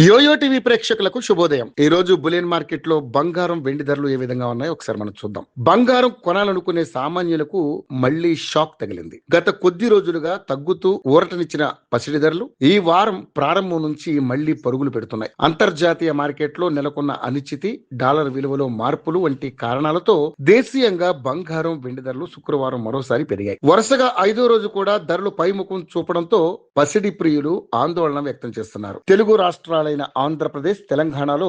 Yo-yo TV ప్రేక్షకులకు శుభోదయం. ఈ రోజు బులియన్ మార్కెట్ లో బంగారం వెండి ధరలు ఏ విధంగా ఉన్నాయో ఒకసారి మనం చూద్దాం. బంగారం కొనాలనుకునే సామాన్యులకు మళ్లీ షాక్ తగిలింది. గత కొద్ది రోజులుగా తగ్గుతూ ఊరటనిచ్చిన పసిడి ధరలు ఈ వారం ప్రారంభం నుంచి మళ్లీ పరుగులు పెడుతున్నాయి. అంతర్జాతీయ మార్కెట్ లో నెలకొన్న అనిశ్చితి, డాలర్ విలువలో మార్పులు వంటి కారణాలతో దేశీయంగా బంగారం వెండి ధరలు శుక్రవారం మరోసారి పెరిగాయి. వరుసగా 5వ రోజు కూడా ధరలు పైముఖం చూపడంతో పసిడి ప్రియులు ఆందోళన వ్యక్తం చేస్తున్నారు. తెలుగు రాష్ట్రాలైన ఆంధ్రప్రదేశ్, తెలంగాణలో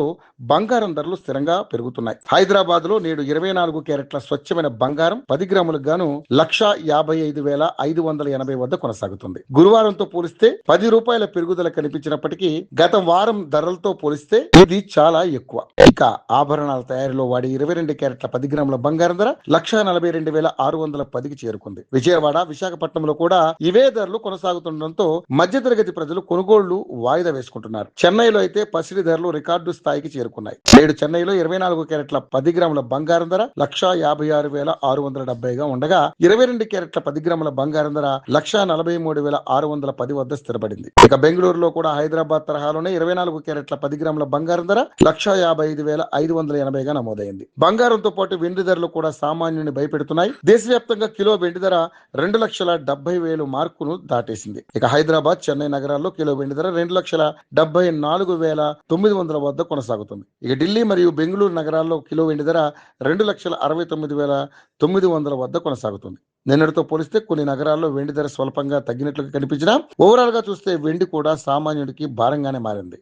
బంగారం ధరలు స్థిరంగా పెరుగుతున్నాయి. హైదరాబాద్ లో నేడు 24 క్యారెట్ల స్వచ్ఛమైన బంగారం 10 గ్రాములకు గాను 1,55,580 వద్ద కొనసాగుతుంది. గురువారంతో పోలిస్తే 10 రూపాయల పెరుగుదల కనిపించినప్పటికీ గత వారం ధరలతో పోలిస్తే ఇది చాలా ఎక్కువ. ఇక ఆభరణాల తయారీలో వాడి 22 క్యారెట్ల 10 గ్రాముల బంగారం ధర 1,42,610కి చేరుకుంది. విజయవాడ, విశాఖపట్నంలో కూడా ఇవే ధరలు కొనసాగుతుండటంతో మధ్యతరగతి ప్రజలు కొనుగోళ్లు వాయిదా వేసుకుంటున్నారు. చెన్నైలో అయితే పసిడి ధరలు రికార్డు స్థాయికి చేరుకున్నాయి. నేడు చెన్నైలో 24 క్యారెట్ల 10 గ్రాముల బంగారం ధర 1,56,670గా ఉండగా 22 క్యారెట్ల 10 గ్రాముల బంగారం ధర 1,43,610 వద్ద స్థిరపడింది. ఇక బెంగళూరులో కూడా హైదరాబాద్ తరహాలోనే 24 క్యారెట్ల 10 గ్రాముల బంగారం ధర 1,55,580గా నమోదైంది. బంగారంతో పాటు వెండి ధరలు కూడా సామాన్యుని భయపెడుతున్నాయి. దేశవ్యాప్తంగా కిలో వెండి ధర 2,70,000 మార్కును దాటేసింది. ఇక హైదరాబాద్, చెన్నై నగరాల్లో కిలో వెండి ధర 2,74,900 వద్ద కొనసాగుతుంది. ఇక ఢిల్లీ మరియు బెంగళూరు నగరాల్లో కిలో వెండి ధర 2,69,900 వద్ద కొనసాగుతుంది. నిన్నటితో పోలిస్తే కొన్ని నగరాల్లో వెండి ధర స్వల్పంగా తగ్గినట్లుగా కనిపించినా ఓవరాల్ గా చూస్తే వెండి కూడా సామాన్యుడికి భారంగానే మారింది.